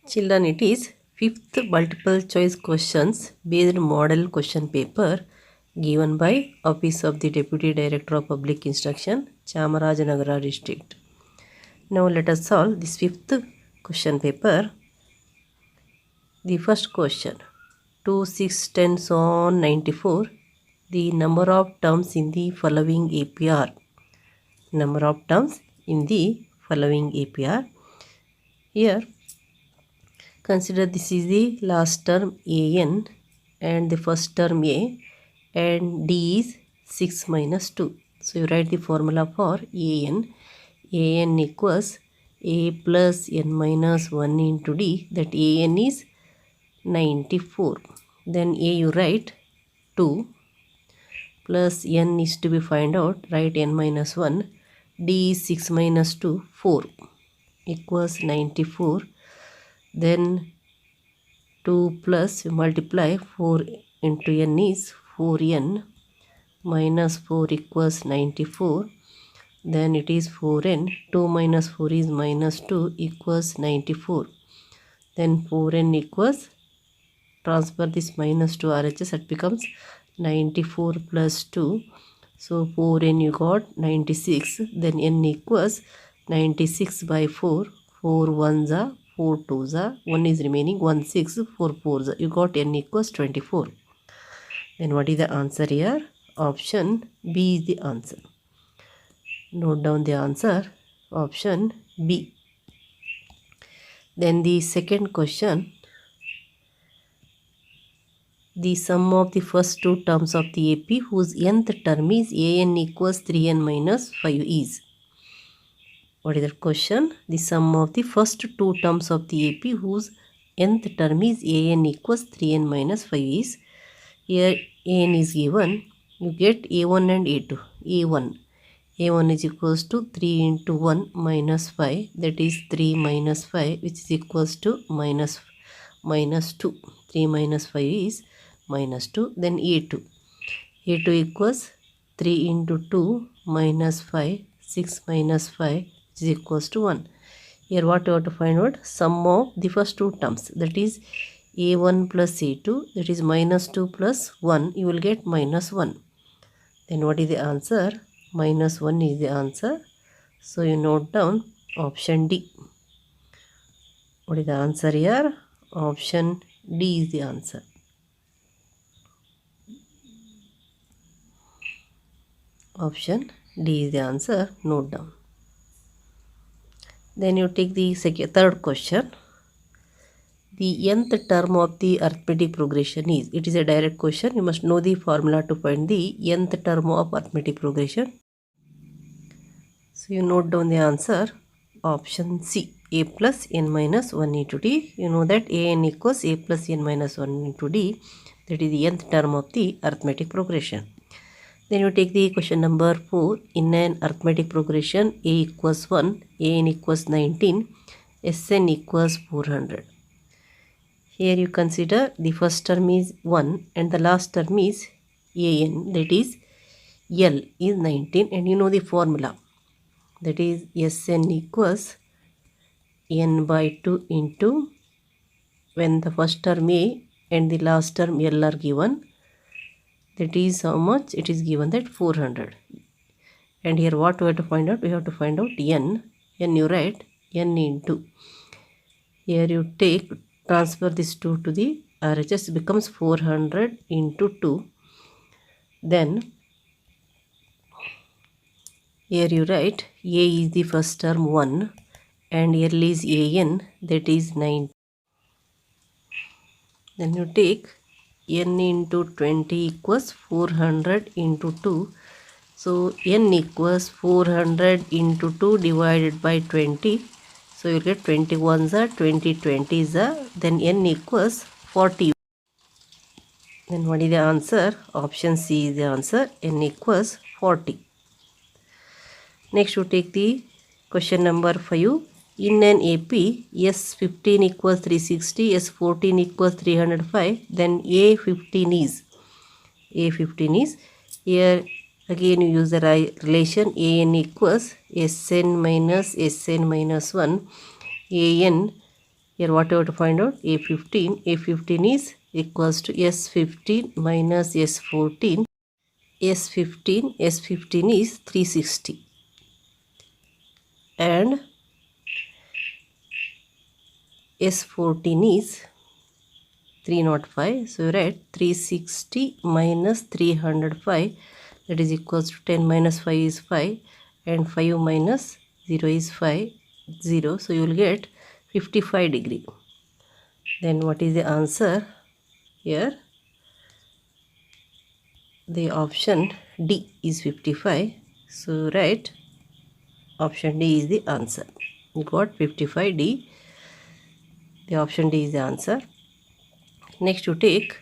Children, it is fifth multiple choice questions based model question paper given by Office of the Deputy Director of Public Instruction, Chamarajanagar District. Now let us solve this fifth question paper. The first question, 2, 6, 10, so on 94. The number of terms in the following APR. Number of terms in the following APR. Here, consider this is the last term an and the first term a and d is 6 minus 2. So you write the formula for an. An equals a plus n minus 1 into d, that an is 94. Then a you write 2 plus n is to be find out, write n minus 1, d is 6 minus 2, 4 equals 94. Then 2 plus multiply 4 into n is 4n minus 4 equals 94. Then it is 4n. 2 minus 4 is minus 2 equals 94. Then 4n equals, transfer this minus to RHS, it becomes 94 plus 2. So 4n you got 96. Then n equals 96 by 4. 4 1s are 4 2s are, 1 is remaining, 1 6, 4 4s are. You got n equals 24. Then what is the answer here? Option B is the answer. Note down the answer, option B. Then the second question, the sum of the first two terms of the AP whose nth term is an equals 3n minus 5 is. What is the question? The sum of the first two terms of the AP whose nth term is an equals 3n minus 5 is. Here an is given, you get a1 and a2. a1 is equals to 3 into 1 minus 5, that is 3 minus 5, which is equals to minus 2. 3 minus 5 is minus 2. Then a2 equals 3 into 2 minus 5, 6 minus 5, which is equals to 1. Here what you have to find out? Sum of the first two terms, that is a1 plus a2, that is minus 2 plus 1, you will get minus 1. Then what is the answer? Minus 1 is the answer. So you note down option D. What is the answer here? Option D is the answer. Option D is the answer. Note down. Then you take the third question. The nth term of the arithmetic progression is. It is a direct question. You must know the formula to find the nth term of arithmetic progression. So you note down the answer, option C, a plus n minus 1 into d. You know that an equals a plus n minus 1 into d. That is the nth term of the arithmetic progression. Then you take the question number 4. In an arithmetic progression, a equals 1, an equals 19, Sn equals 400. Here you consider the first term is 1 and the last term is an, that is L is 19, and you know the formula. That is Sn equals n by 2 into, when the first term a and the last term L are given, that is how much? It is given that 400. And here what we have to find out? We have to find out n. N you write n into. Here you take, transfer this 2 to the RHS, becomes 400 into 2. Then here you write a is the first term 1 and L is an, that is 9. Then you take n into 20 equals 400 into 2. So n equals 400 into 2 divided by 20. So you get 21s are 20, 20s are, then n equals 40. Then what is the answer? Option C is the answer, n equals 40. Next you take the question number 5. In an AP, S15 equals 360, S14 equals 305, then A15 is. Here again you use the relation an equals Sn minus 1, an Here what you have to find out? A15. A15 is equals to S15 minus S14. S15 is 360. And S14 is 305. So you write 360 minus 305, that is equals to 10 minus 5 is 5, and 5 minus 0 is 5, 0. So you will get 55 degree. Then what is the answer? Here the option D is 55. So write option D is the answer. You got 55D. The option D is the answer. Next you take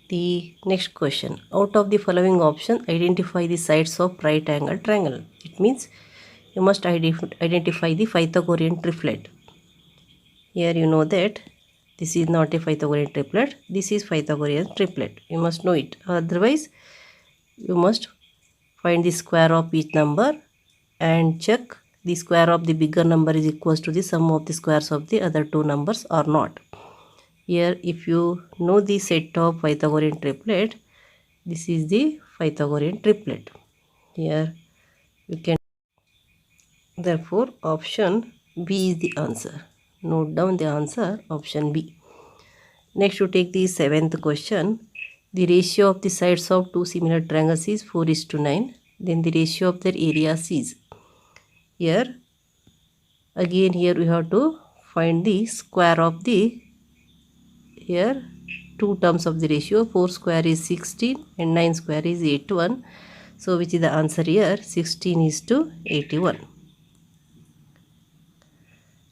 the next question. Out of the following option, identify the sides of right angle triangle. It means you must identify the Pythagorean triplet. Here you know that this is not a Pythagorean triplet. This is Pythagorean triplet. You must know it. Otherwise, you must find the square of each number and check the square of the bigger number is equals to the sum of the squares of the other two numbers or not. Here if you know the set of Pythagorean triplet, this is the Pythagorean triplet. Here you can, therefore option B is the answer. Note down the answer, option B. Next you take the 7th question. The ratio of the sides of two similar triangles is 4:9. Then the ratio of their areas is. Here again we have to find the square of the, here two terms of the ratio. 4 square is 16 and 9 square is 81. So which is the answer here? 16:81.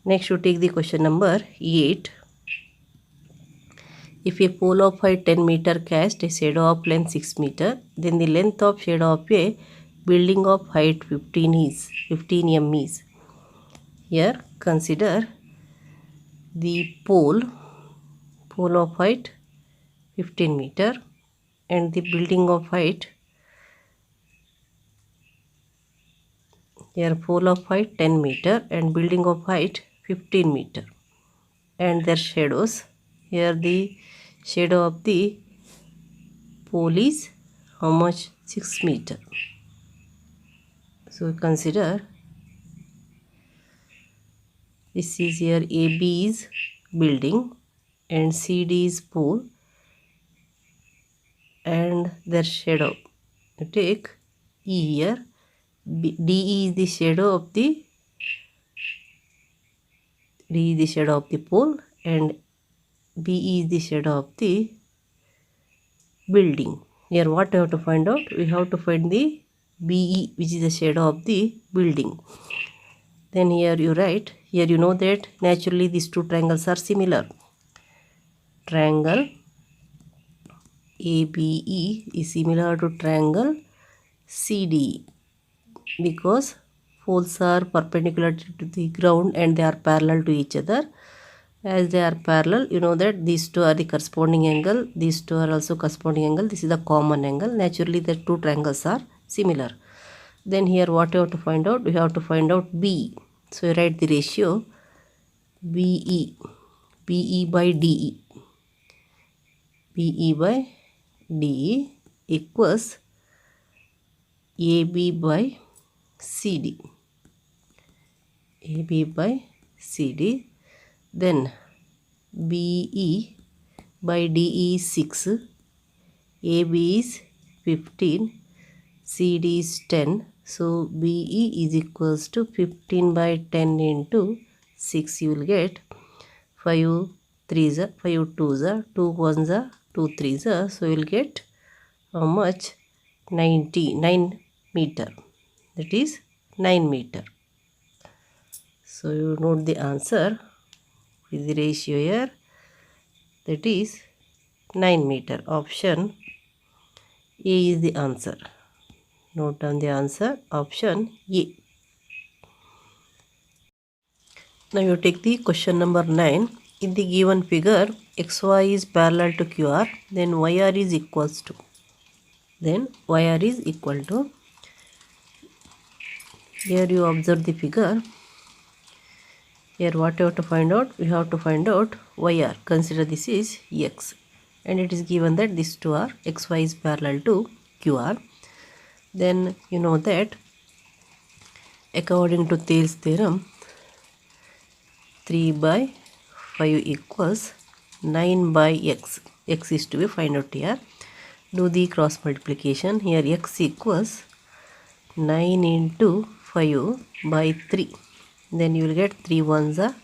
Next you take the question number 8. If a pole of height 10 meter cast a shadow of length 6 meter, then the length of shadow of a building of height 15 m is. Here consider the pole of height 15 meter and the building of height, here pole of height 10 meter and building of height 15 meter, and their shadows. Here the shadow of the pole is how much? 6 meter. So consider this is here AB is building and CD is pole and their shadow. You take E here. DE is the shadow of the pole and BE is the shadow of the building. Here what we have to find out? We have to find the BE, which is the shadow of the building. Then here you write, here you know that naturally these two triangles are similar. Triangle ABE is similar to triangle CDE because poles are perpendicular to the ground and they are parallel to each other. As they are parallel, you know that these two are the corresponding angle, these two are also corresponding angle, this is the common angle. Naturally the two triangles are similar. Then here what you have to find out? We have to find out B. So you write the ratio BE by DE. BE by DE equals AB by CD. AB by CD. Then BE by DE is 6, AB is 15, CD is 10. So BE is equals to 15 by 10 into 6. You will get 5 3s are 5 2s are 2 1s are 2 3s are. So you will get how much? 9 meter. That is 9 meter. So you note the answer with the ratio here, that is 9 meter. Option A is the answer. Note down the answer, option A. Now you take the question number 9. In the given figure, XY is parallel to QR, then YR is equals to. Here you observe the figure. Here what you have to find out? We have to find out YR. Consider this is X. And it is given that these two are XY is parallel to QR. Then you know that according to Thales theorem, 3 by 5 equals 9 by X. X is to be found out here. Do the cross multiplication. Here X equals 9 into 5 by 3. Then you will get 3 ones are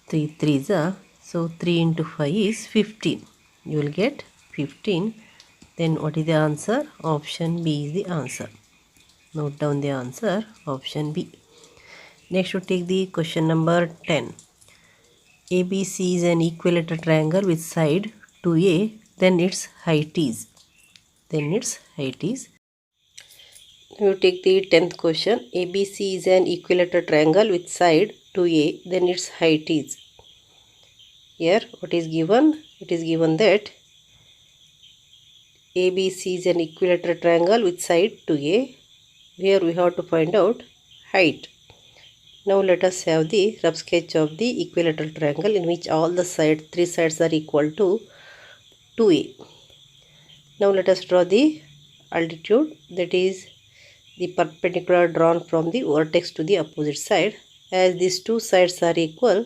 3 threes are. So 3 into 5 is 15. You will get 15. Then what is the answer? Option B is the answer. Note down the answer. Option B. Next, we take the question number 10. ABC is an equilateral triangle with side 2A. Then its height is. You take the 10th question. ABC is an equilateral triangle with side 2A. Then its height is. Here what is given? It is given that ABC is an equilateral triangle with side 2A. Here we have to find out height. Now let us have the rough sketch of the equilateral triangle in which all the sides, 3 sides are equal to 2A. Now let us draw the altitude, that is the perpendicular drawn from the vertex to the opposite side. As these two sides are equal,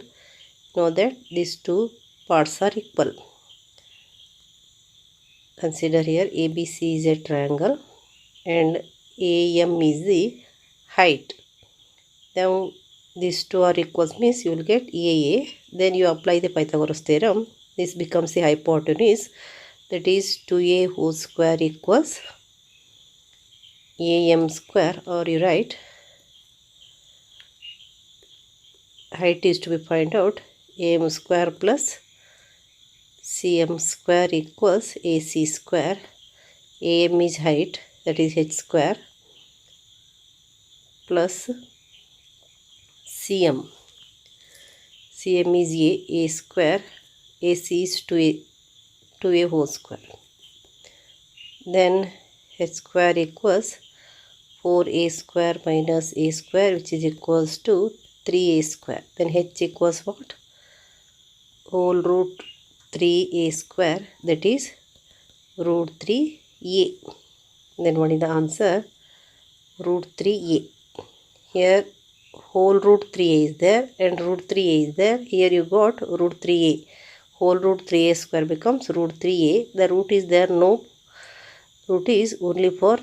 know that these two parts are equal. Consider here ABC is a triangle and AM is the height. Now these two are equals means you will get AA. Then you apply the Pythagoras theorem. This becomes the hypotenuse, that is 2A whole square equals AM square, or you write height is to be find out AM square plus CM square equals AC square. AM is height, that is H square, plus CM. CM is A square. AC is 2A whole square. Then H square equals 4A square minus A square, which is equals to 3A square. Then H equals what? Whole root 3A square, that is root 3A. Then what is the answer? Root 3A. Here whole root 3A is there and root 3A is there. Here you got root 3A. Whole root 3A square becomes root 3A. The root is there, no. Root is only for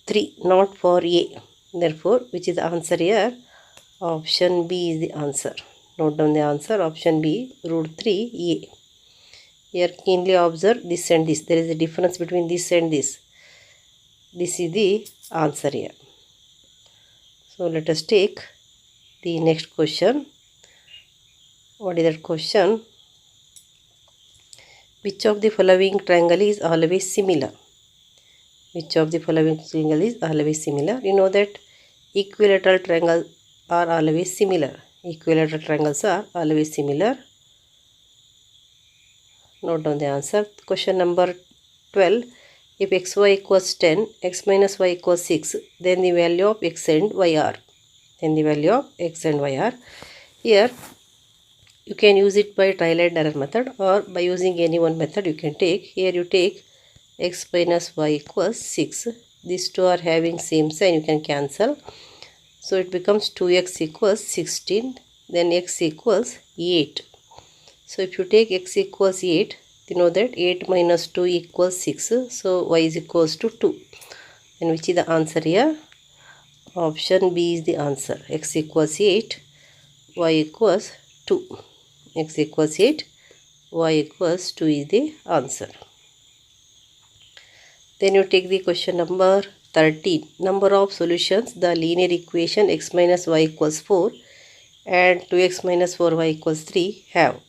3, not for A. Therefore, which is the answer here? Option B is the answer. Note down the answer. Option B, root 3A. Here keenly observe this and this. There is a difference between this and this. This is the answer here. So let us take the next question. What is that question? Which of the following triangle is always similar? Which of the following triangle is always similar? You know that equilateral triangles are always similar. Equilateral triangles are always similar. Note down the answer. Question number 12. If xy equals 10, x minus y equals 6, then the value of x and y are. Here, you can use it by trial and error method, or by using any one method you can take. Here you take x minus y equals 6. These two are having same sign, you can cancel. So it becomes 2x equals 16, then x equals 8. So if you take x equals 8, you know that 8 minus 2 equals 6. So y is equals to 2. And which is the answer here? Option B is the answer. X equals 8, y equals 2. X equals 8, y equals 2 is the answer. Then you take the question number 13. Number of solutions the linear equation x minus y equals 4 and 2x minus 4y equals 3 have.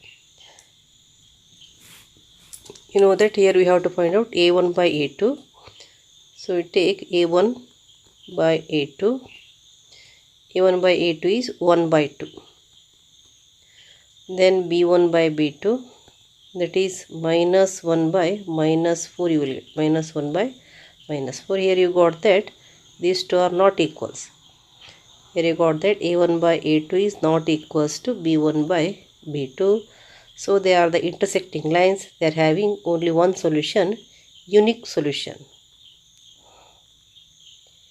You know that here we have to find out a1 by a2. So we take a1 by a2. a1 by a2 is 1 by 2. Then b1 by b2, that is minus 1 by minus 4 you will get. Minus 1 by minus 4. Here you got that these two are not equals. Here you got that a1 by a2 is not equals to b1 by b2. So they are the intersecting lines. They are having only one solution, unique solution.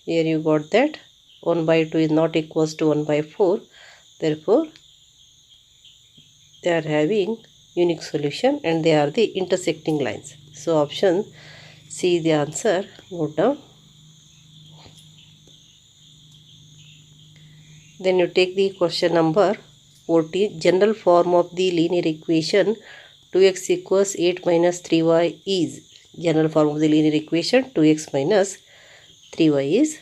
Here you got that 1 by 2 is not equals to 1 by 4. Therefore, they are having unique solution and they are the intersecting lines. So option C is the answer. Note down. Then you take the question number 40. General form of the linear equation 2x equals 8 minus 3y is. General form of the linear equation 2x minus 3y is.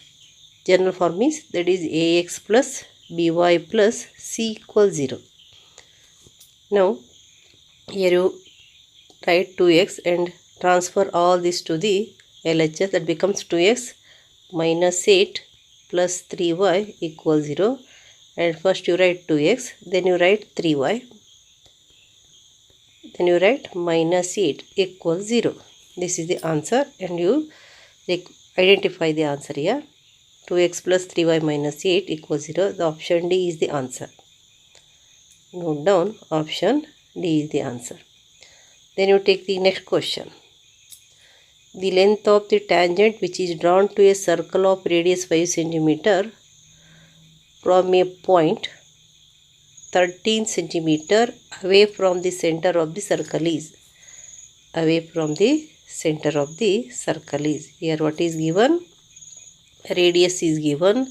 General form is that is ax plus by plus c equals 0. Now here you write 2x and transfer all this to the LHS. That becomes 2x minus 8 plus 3y equals 0. And first you write 2x, then you write 3y, then you write minus 8 equals 0. This is the answer and you identify the answer here. 2x plus 3y minus 8 equals 0. The option D is the answer. Note down, option D is the answer. Then you take the next question. The length of the tangent which is drawn to a circle of radius 5 cm from a point 13 cm away from the center of the circle is. Away from the center of the circle is. Here what is given? Radius is given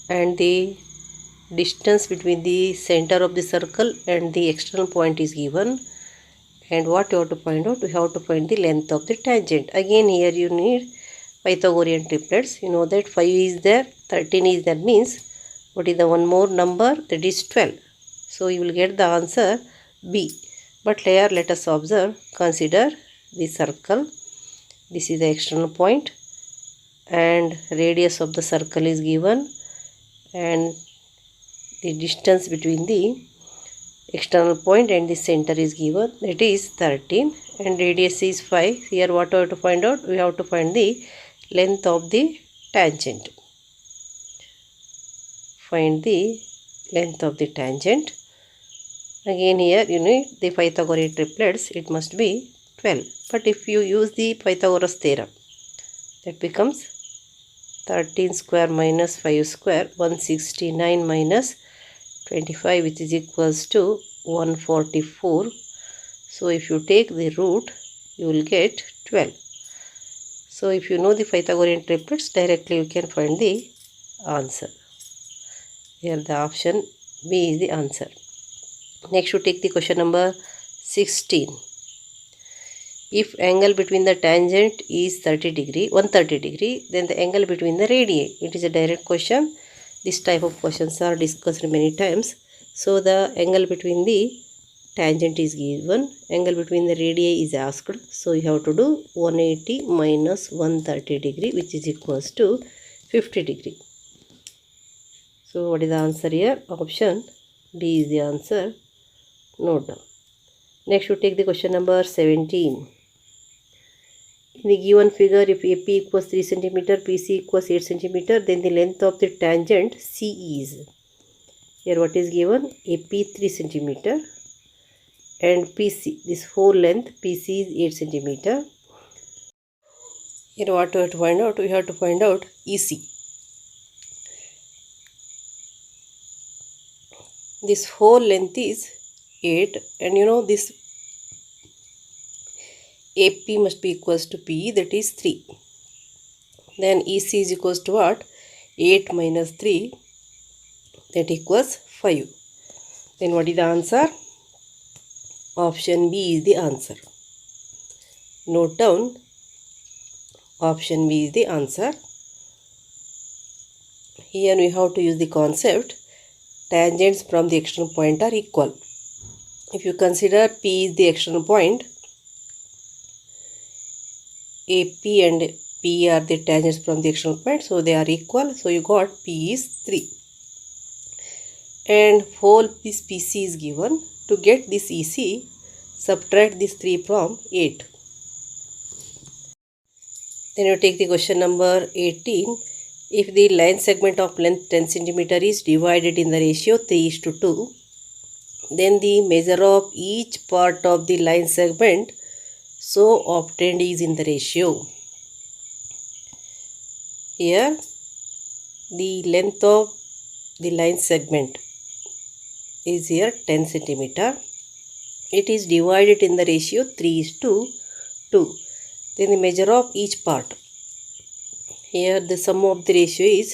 and the distance between the center of the circle and the external point is given. And what you have to find out? We have to find the length of the tangent. Again here you need Pythagorean triplets. You know that 5 is there, 13 is there, means what is the one more number? That is 12. So you will get the answer B. But here let us observe, consider the circle. This is the external point and radius of the circle is given and the distance between the external point and the center is given, that is 13 and radius is 5. Here what we have to find out? We have to find the length of the tangent. Find the length of the tangent. Again here you need the Pythagorean triplets. It must be 12. But if you use the Pythagoras theorem, that becomes 13 square minus 5 square, 169 minus 25, which is equals to 144. So if you take the root, you will get 12. So if you know the Pythagorean triplets, directly you can find the answer. Here the option B is the answer. Next you take the question number 16. If angle between the tangent is 130 degree, then the angle between the radii. It is a direct question. This type of questions are discussed many times. So the angle between the tangent is given, angle between the radii is asked. So you have to do 180 minus 130 degree, which is equals to 50 degree. So what is the answer here? Option B is the answer. Note down. Next you take the question number 17. In the given figure, if AP equals 3 cm, PC equals 8 cm, then the length of the tangent C is. Here what is given? AP 3 cm and PC, this whole length PC is 8 cm. Here what we have to find out? We have to find out EC. This whole length is 8 and you know this AP must be equals to PE, that is 3. Then EC is equals to what? 8 minus 3, that equals 5. Then what is the answer? Option B is the answer. Note down, option B is the answer. Here we have to use the concept tangents from the external point are equal. If you consider P is the external point, AP and P are the tangents from the external point, so they are equal. So you got P is 3 and whole this PC is given. To get this EC, subtract this 3 from 8. Then you take the question number 18. If the line segment of length 10 cm is divided in the ratio 3:2, then the measure of each part of the line segment so obtained is in the ratio. Here the length of the line segment is here 10 cm. It is divided in the ratio 3:2. Then the measure of each part. Here the sum of the ratio is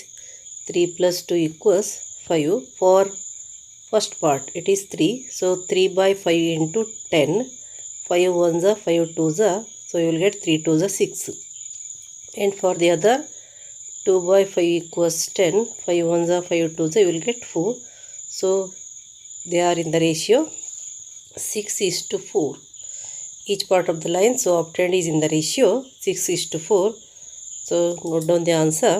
3 plus 2 equals 5. For first part it is 3. So 3 by 5 into 10. 5 ones are 5 twos are. So you will get 3 twos are 6. And for the other 2 by 5 equals 10. 5 ones are 5 twos are. You will get 4. So they are in the ratio 6:4. Each part of the line so obtained is in the ratio 6:4. So note down the answer.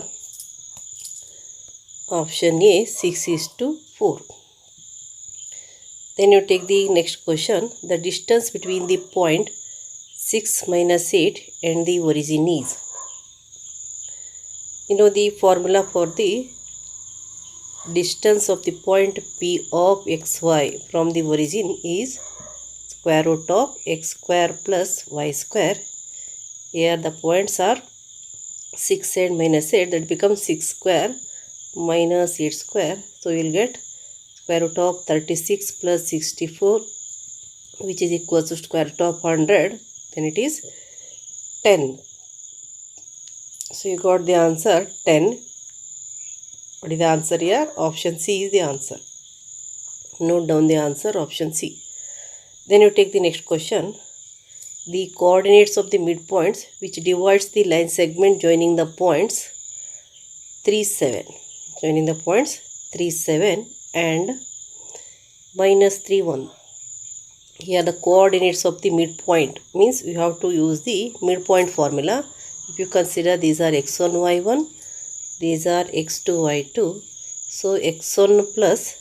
Option A 6:4. Then you take the next question. The distance between the point 6 minus 8 and the origin is. You know the formula for the distance of the point P of xy from the origin is square root of x square plus y square. Here the points are 6 and minus 8, that becomes 6 square minus 8 square. So you will get square root of 36 plus 64, which is equal to square root of 100. Then it is 10. So you got the answer 10. What is the answer here? Option C is the answer. Note down the answer, option C. Then you take the next question. The coordinates of the midpoints which divides the line segment joining the points 3, 7. Joining the points 3, 7 and minus 3, 1. Here the coordinates of the midpoint means you have to use the midpoint formula. If you consider these are x1, y1, these are x2, y2. So x1 plus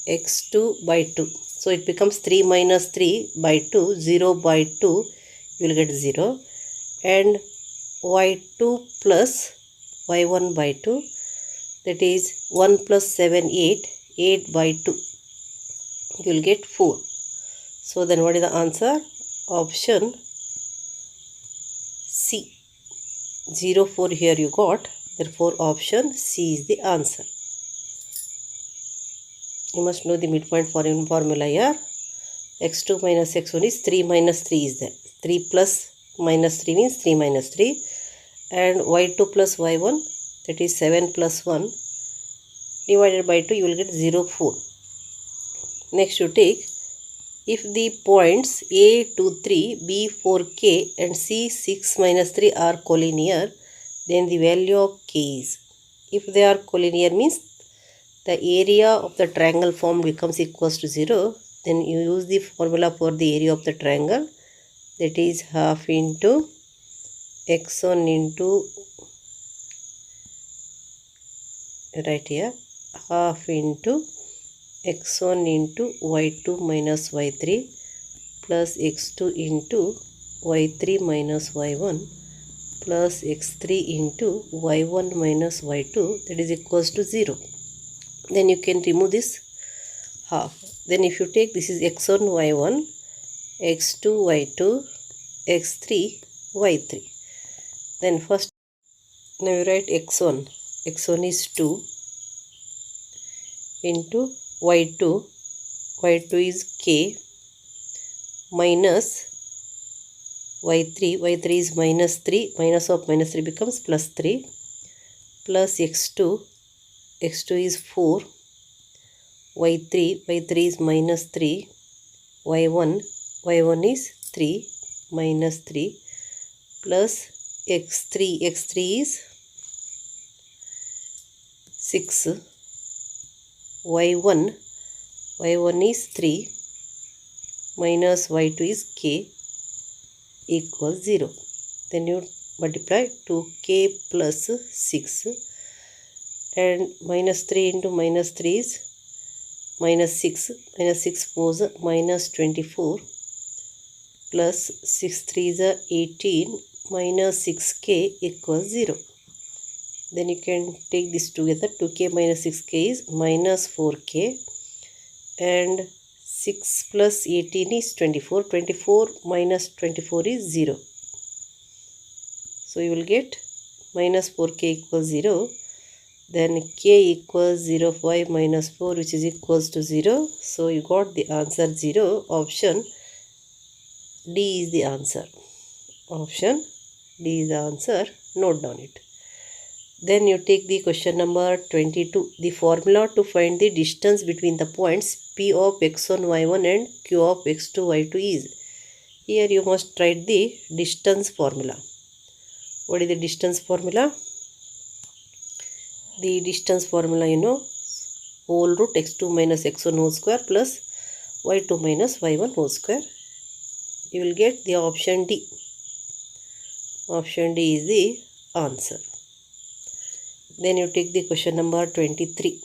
x2 by 2. So it becomes 3 minus 3 by 2, 0 by 2, you will get 0. And y2 plus y1 by 2, that is 1 plus 7, 8, 8 by 2, you will get 4. So then what is the answer? Option C. 0, 4 here you got. Therefore option C is the answer. You must know the midpoint formula here. x2 minus x1 is 3 minus 3 is there. 3 plus minus 3 means 3 minus 3. And y2 plus y1, that is 7 plus 1 divided by 2, you will get 0, 4. Next you take, if the points A 2, 3, B 4, K and C 6 minus 3 are collinear, then the value of K is. If they are collinear means the area of the triangle formed becomes equals to 0. Then you use the formula for the area of the triangle, that is half into x1 into, right here, half into x1 into y2 minus y3 plus x2 into y3 minus y1 plus x3 into y1 minus y2, that is equals to 0. Then you can remove this half. Then if you take, this is x1 y1, x2 y2, x3 y3. Then first, now you write x1. x1 is 2 into y2. y2 is k minus y3. y3 is minus 3. Minus of minus 3 becomes plus 3 plus x2. x2 is 4. y3 is minus 3. y1 is 3 minus 3 plus x3 is 6. y1 is 3 minus y2 is k equals 0. Then you multiply 2k plus 6 and minus 3 into minus 3 is minus 6. Minus 6 4 is minus 24 plus 6 3 is 18 minus 6k equals 0. Then you can take this together. 2k minus 6k is minus 4k, and 6 plus 18 is 24. 24 minus 24 is 0. So you will get minus 4k equals 0. Then k equals 0, 5 minus 4, which is equals to 0. So you got the answer 0. Option D is the answer. Option D is the answer. Note down it. Then you take the question number 22. The formula to find the distance between the points P of x1, y1 and Q of x2, y2 is. Here you must write the distance formula. What is the distance formula? The distance formula, whole root x2 minus x1 whole square plus y2 minus y1 whole square. You will get the option D. Option D is the answer. Then you take the question number 23.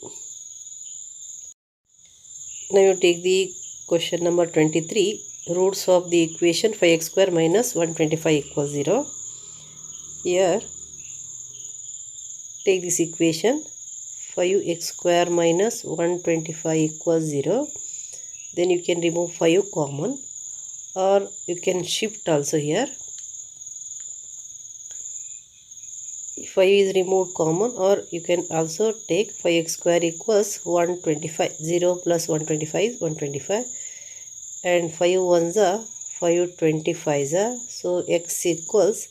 Now you take the question number 23. Roots of the equation 5x square minus 125 equals 0. Here, take this equation 5x square minus 125 equals 0. Then you can remove 5 common, or you can shift also here. 5 is removed common, or you can also take 5x square equals 125. 0 plus 125 is 125, and 5 ones are 5 25s are. So x equals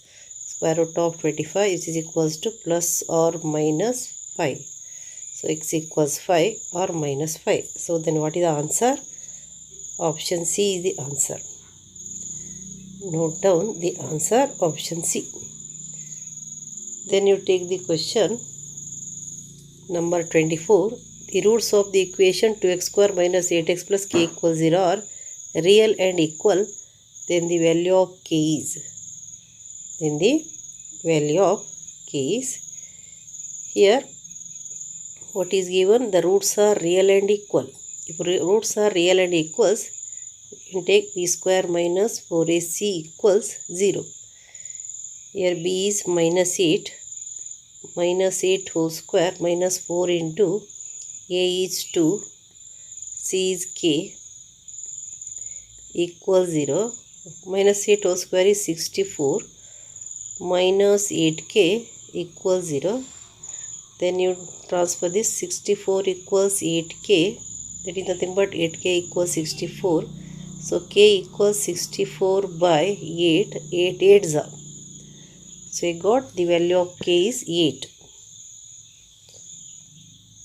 square root of 25, which is equals to plus or minus 5. So x equals 5 or minus 5. So then what is the answer? Option C is the answer. Note down the answer, option C. Then you take the question number 24. The roots of the equation 2x square minus 8x plus k equals 0 are real and equal. Then the value of k is. Here, what is given? The roots are real and equal. If roots are real and equals, you can take b square minus 4ac equals 0. Here b is minus 8. Minus 8 whole square minus 4 into a is 2, c is k equals 0. Minus 8 whole square is 64. Minus 8k equals 0. Then you transfer this 64 equals 8k. That is nothing but 8k equals 64. So k equals 64 by 8. 8 8s are. So you got the value of k is 8.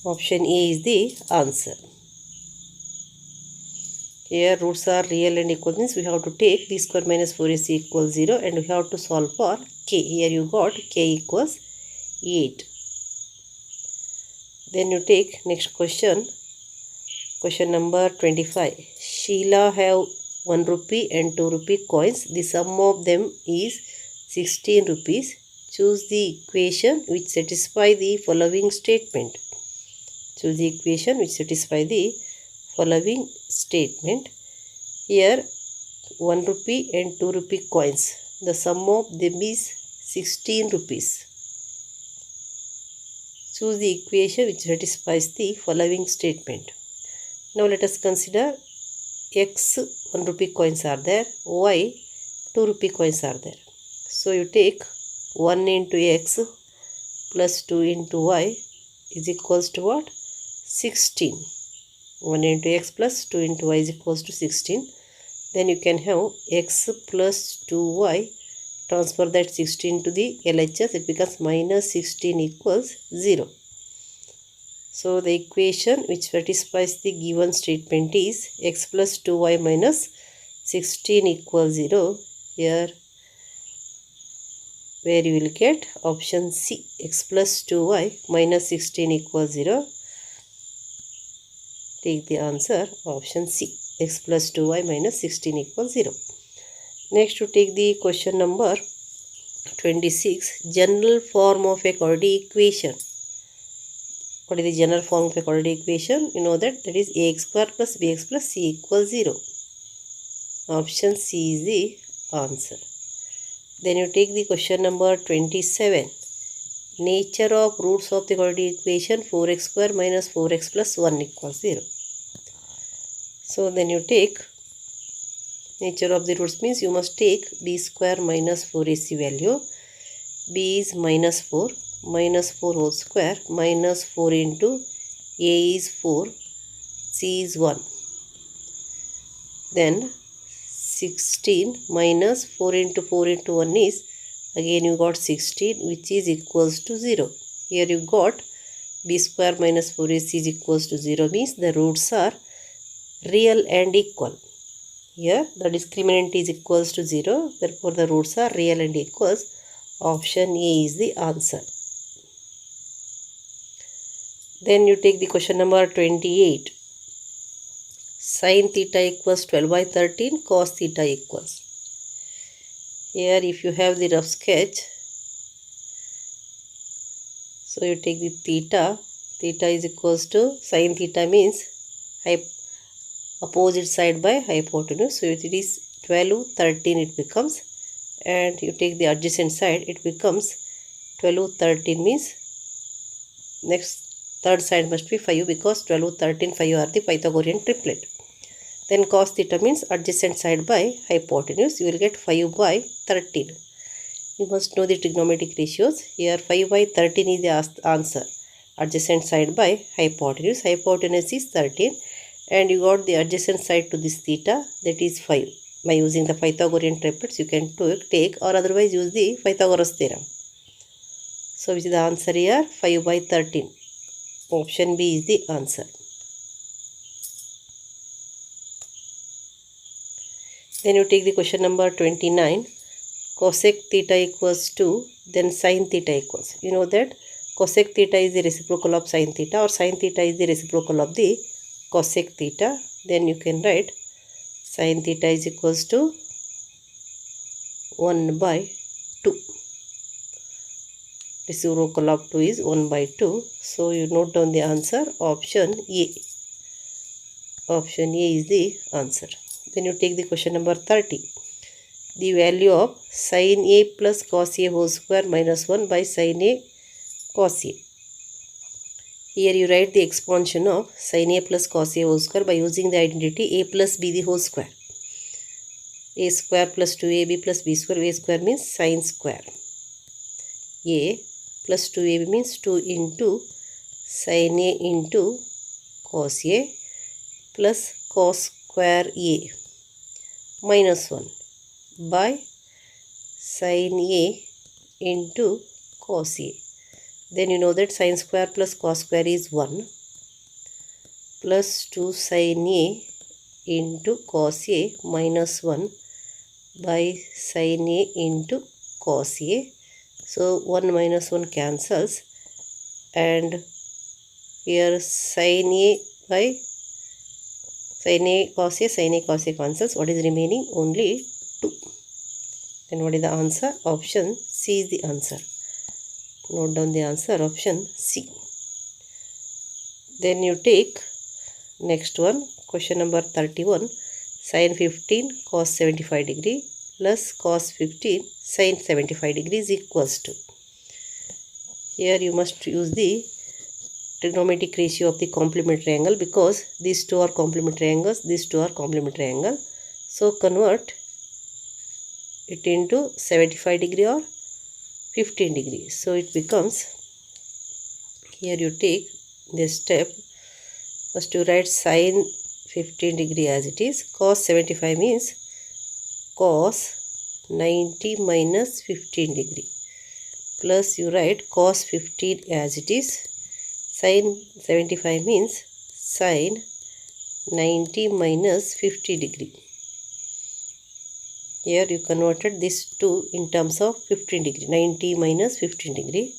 Option A is the answer. Here roots are real and equal, means we have to take b square minus 4ac equals 0, and we have to solve for k. Here you got k equals 8. Then you take next question. Question number 25. Sheila have 1 rupee and 2 rupee coins. The sum of them is 16 rupees. Choose the equation which satisfy the following statement. Choose the equation which satisfy the following statement. Here 1 rupee and 2 rupee coins. The sum of them is 16 rupees. Choose the equation which satisfies the following statement. Now let us consider x 1 rupee coins are there, y 2 rupee coins are there. So you take 1 into x plus 2 into y is equals to what? 16. 1 into x plus 2 into y is equals to 16. Then you can have x plus 2y. Transfer that 16 to the LHS. It becomes minus 16 equals 0. So the equation which satisfies the given statement is x plus 2y minus 16 equals 0. Here where you will get option C, x plus 2y minus 16 equals 0. Take the answer option C, x plus 2y minus 16 equals 0. Next to take the question number 26, general form of a quadratic equation. What is the general form of a quadratic equation? You know that is ax square plus bx plus c equals 0. Option C is the answer. Then you take the question number 27. nature of roots of the quadratic equation 4x square minus 4x plus 1 equals 0. So then you take nature of the roots means you must take b square minus 4ac value. B is minus 4 whole square minus 4 into a is 4, c is 1. Then 16 minus 4 into 1 is, again you got 16, which is equals to 0. Here you got b square minus 4ac is equals to 0 means the roots are real and equal. Here the discriminant is equals to 0, therefore the roots are real and equals. Option A is the answer. Then you take the question number 28. Sin theta equals 12 by 13, cos theta equals. Here if you have the rough sketch, so you take the theta is equals to sin theta means opposite side by hypotenuse. So it is 12, 13 it becomes, and you take the adjacent side, it becomes 12, 13 means next third side must be 5 because 12, 13, 5 are the Pythagorean triplet. Then cos theta means adjacent side by hypotenuse. You will get 5 by 13. You must know the trigonometric ratios. Here 5 by 13 is the answer. Adjacent side by hypotenuse. Hypotenuse is 13 and you got the adjacent side to this theta, that is 5. By using the Pythagorean triplets you can take, or otherwise use the Pythagoras theorem. So which is the answer here? 5 by 13. Option B is the answer. Then you take the question number 29. Cosec theta equals to, then sin theta equals. You know that cosec theta is the reciprocal of sin theta, or sin theta is the reciprocal of the cosec theta. Then you can write sin theta is equals to 1 by 2. Reciprocal of 2 is 1 by 2. So you note down the answer, option A. Option A is the answer. Then you take the question number 30. The value of sin A plus cos A whole square minus 1 by sin A cos A. Here you write the expansion of sin A plus cos A whole square by using the identity A plus B the whole square. A square plus 2AB plus B square. A square means sin square. A plus 2AB means 2 into sin A into cos A plus cos square A minus 1 by sin A into cos A. Then you know that sin square plus cos square is 1 plus 2 sin A into cos A minus 1 by sin A into cos A. So 1 minus 1 cancels, and here sin A by sin A cos A cancels. What is remaining? Only 2. Then what is the answer? Option C is the answer. Note down the answer, option C. Then you take next one, question number 31. Sin 15 cos 75 degree plus cos 15 sin 75 degrees equals to. Here you must use the trigonometric ratio of the complementary angle, because these two are complementary angles, these two are complementary angle. So convert it into 75 degree or 15 degree. So it becomes, here you take this step, first you write sin 15 degree as it is. Cos 75 means cos 90 minus 15 degree, plus you write cos 15 as it is. Sin 75 means sin 90 minus 50 degree. Here you converted this 2 in terms of 15 degree, 90 minus 15 degree.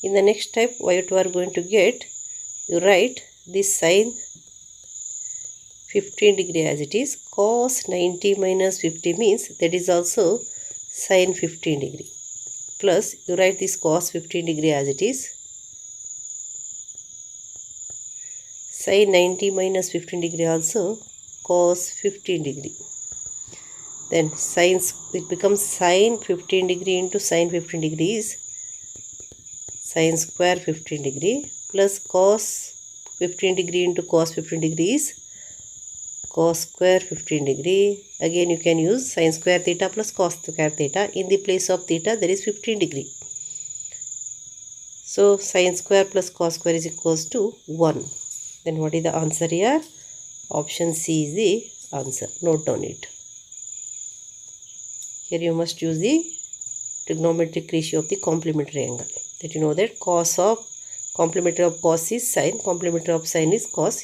In the next step, what you are going to get, you write this sin 15 degree as it is. Cos 90 minus 50 means that is also sin 15 degree. Plus you write this cos 15 degree as it is. Sin 90 minus 15 degree also cos 15 degree. Then it becomes sin 15 degree into sin 15 degree is sin square 15 degree plus cos 15 degree into cos 15 degree is cos square 15 degree. Again you can use sin square theta plus cos square theta. In the place of theta there is 15 degree. So sin square plus cos square is equals to 1. Then what is the answer here? Option C is the answer. Note down it. Here you must use the trigonometric ratio of the complementary angle. That you know that cos of complementary of cos is sin, complementary of sin is cos.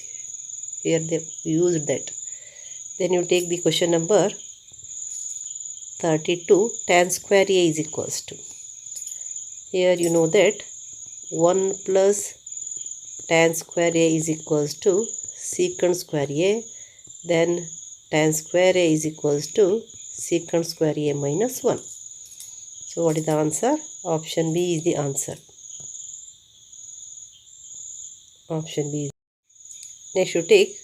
Here they used that. Then you take the question number 32. Tan square A is equals to. Here you know that 1 plus tan square A is equals to secant square A. Then tan square A is equals to secant square A minus 1. So what is the answer? Option B is the answer. Option B. Next you take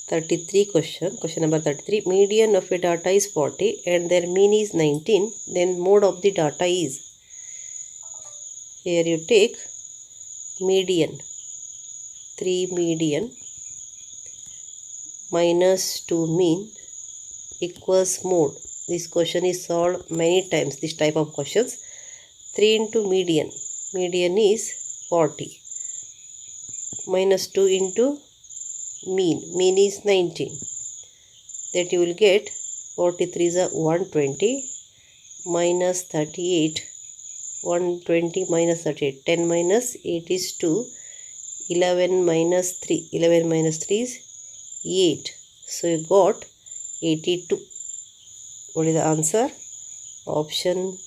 33 question. Question number 33. Median of a data is 40 and their mean is 19. Then mode of the data is. Here you take median. 3 median minus 2 mean equals mode. This question is solved many times. This type of questions. 3 into median. Median is 40. Minus 2 into mean. Mean is 19. That you will get 43 is a 120 minus 38. 120 minus 38. 10 minus 8 is 2. 11 minus 3. 11 minus 3 is 8. So you got 82. What is the answer? Option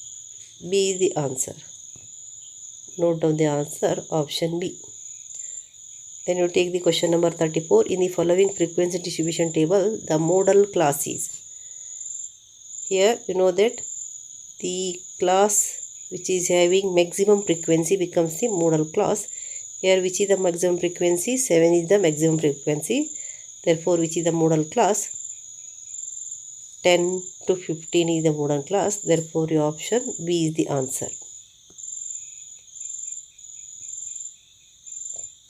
B is the answer. Note down the answer. Option B. Then you take the question number 34. In the following frequency distribution table, the modal class is. Here you know that the class which is having maximum frequency becomes the modal class. Here which is the maximum frequency? 7 is the maximum frequency. Therefore which is the modal class? 10 to 15 is the modal class. Therefore your option B is the answer.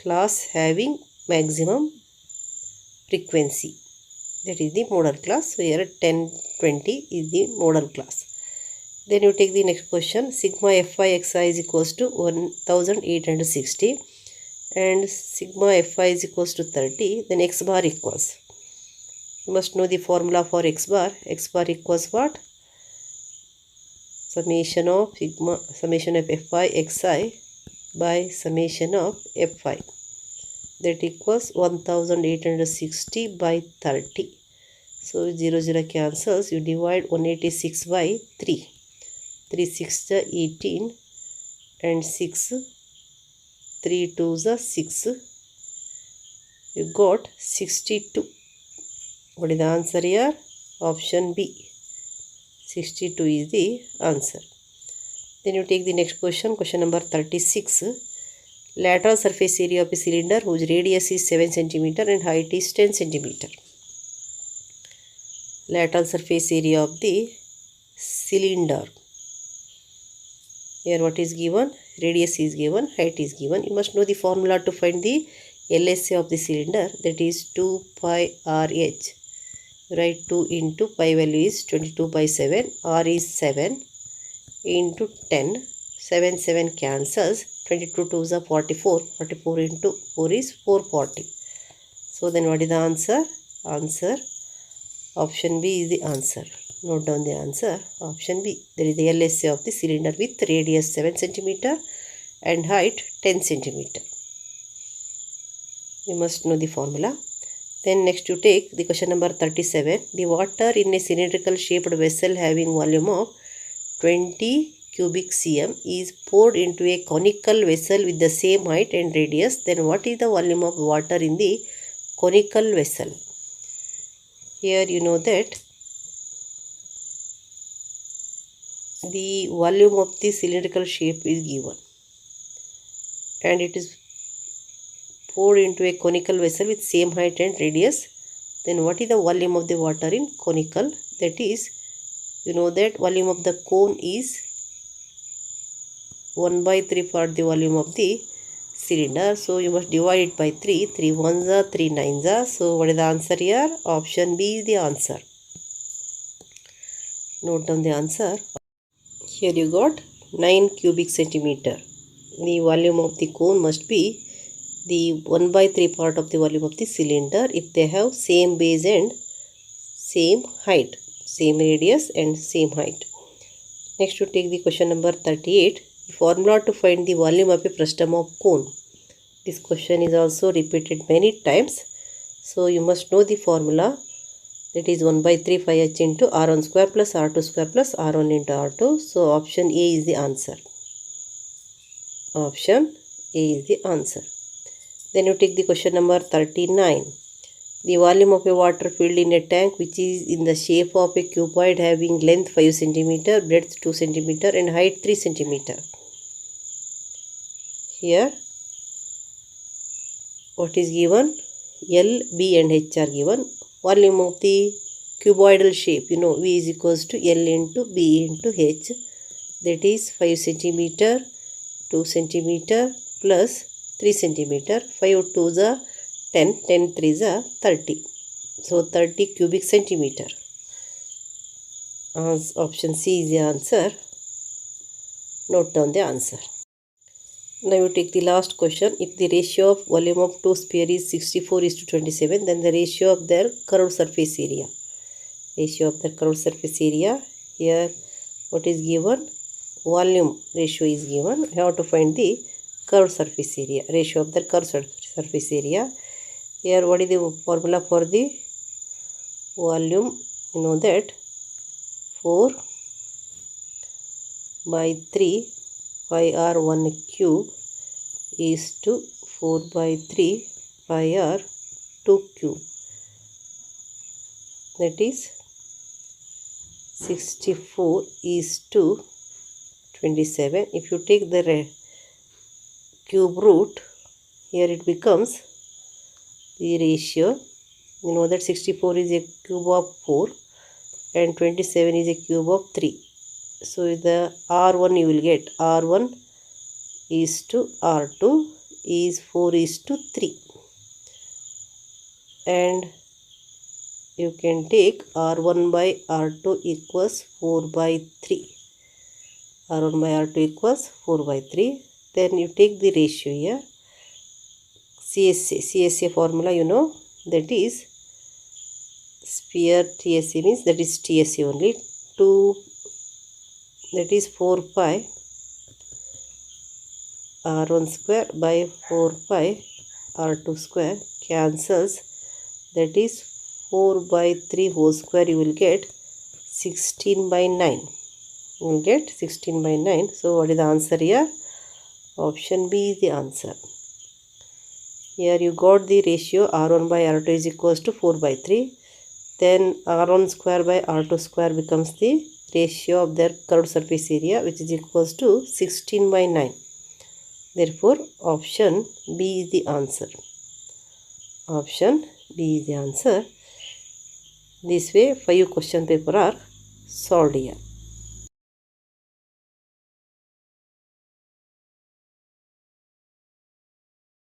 Class having maximum frequency. That is the modal class. So here 10, 20 is the modal class. Then you take the next question. Sigma Fi xi is equals to 1860 and sigma Fi is equals to 30. Then x bar equals. You must know the formula for x bar. X bar equals what? Summation of Fi xi by summation of Fi. That equals 1860 by 30. So 0 cancels. You divide 186 by 3. 3 6 18 and 6. 3 2 6. You got 62. What is the answer here? Option B. 62 is the answer. Then you take the next question. Question number 36. Lateral surface area of a cylinder whose radius is 7 cm and height is 10 cm. Lateral surface area of the cylinder. Here what is given? Radius is given, height is given. You must know the formula to find the LSA of the cylinder. That is 2 pi RH. Write 2 into pi value is 22 by 7. R is 7 into 10. 7 7 cancels. 22 2 is 44. 44 into 4 is 440. So then what is the answer? Answer option B is the answer. Note down the answer. Option B. There is the LSA of the cylinder with radius 7 cm and height 10 cm. You must know the formula. Then next you take the question number 37. The water in a cylindrical shaped vessel having volume of 20 cubic cm is poured into a conical vessel with the same height and radius. Then what is the volume of water in the conical vessel? Here you know that the volume of the cylindrical shape is given and it is poured into a conical vessel with same height and radius. Then what is the volume of the water in conical? That is, you know that volume of the cone is 1 by 3 part the volume of the cylinder. So you must divide it by 3. 3 ones are 3 nines are. So what is the answer here? Option B is the answer. Note down the answer. Here you got 9 cubic centimeter. The volume of the cone must be the 1 by 3 part of the volume of the cylinder if they have same base and same height, same radius and same height. Next to take the question number 38. The formula to find the volume of a frustum of cone. This question is also repeated many times. So you must know the formula. That is 1 by 3 5h into r1 square plus r2 square plus r1 into r2. So option A is the answer. Option A is the answer. Then you take the question number 39. The volume of a water filled in a tank which is in the shape of a cuboid having length 5 cm, breadth 2 cm and height 3 cm. Here what is given? L, B and H are given. Volume of the cuboidal shape, V is equals to L into B into H. That is 5 cm, 2 cm plus 3 cm. 5 2s are 10, 10 3s are 30. So 30 cubic centimeter. Option C is the answer. Note down the answer. Now you take the last question. If the ratio of volume of two spheres is 64:27, then the ratio of their curved surface area. Ratio of their curved surface area. Here what is given? Volume ratio is given. You have to find the curved surface area. Ratio of the curved surface area. Here what is the formula for the volume? You know that 4 by 3 pi r 1 cube is to 4 by 3 pi r 2 cube. That is 64 is to 27. If you take the cube root, here it becomes the ratio. You know that 64 is a cube of 4 and 27 is a cube of 3. So the R1 you will get R1 is to R2 is 4 is to 3. And you can take R1 by R2 equals 4 by 3. R1 by R2 equals 4 by 3. Then you take the ratio here. CSA formula that is sphere TSA means that is TSA only. 2 that is 4 pi r1 square by 4 pi r2 square cancels. That is 4 by 3 whole square you will get 16 by 9. You will get 16 by 9. So what is the answer here? Option B is the answer. Here you got the ratio r1 by r2 is equals to 4 by 3. Then r1 square by r2 square becomes the ratio of their curved surface area, which is equals to 16 by 9. Therefore, option B is the answer. Option B is the answer. This way, 5 question paper are solved here.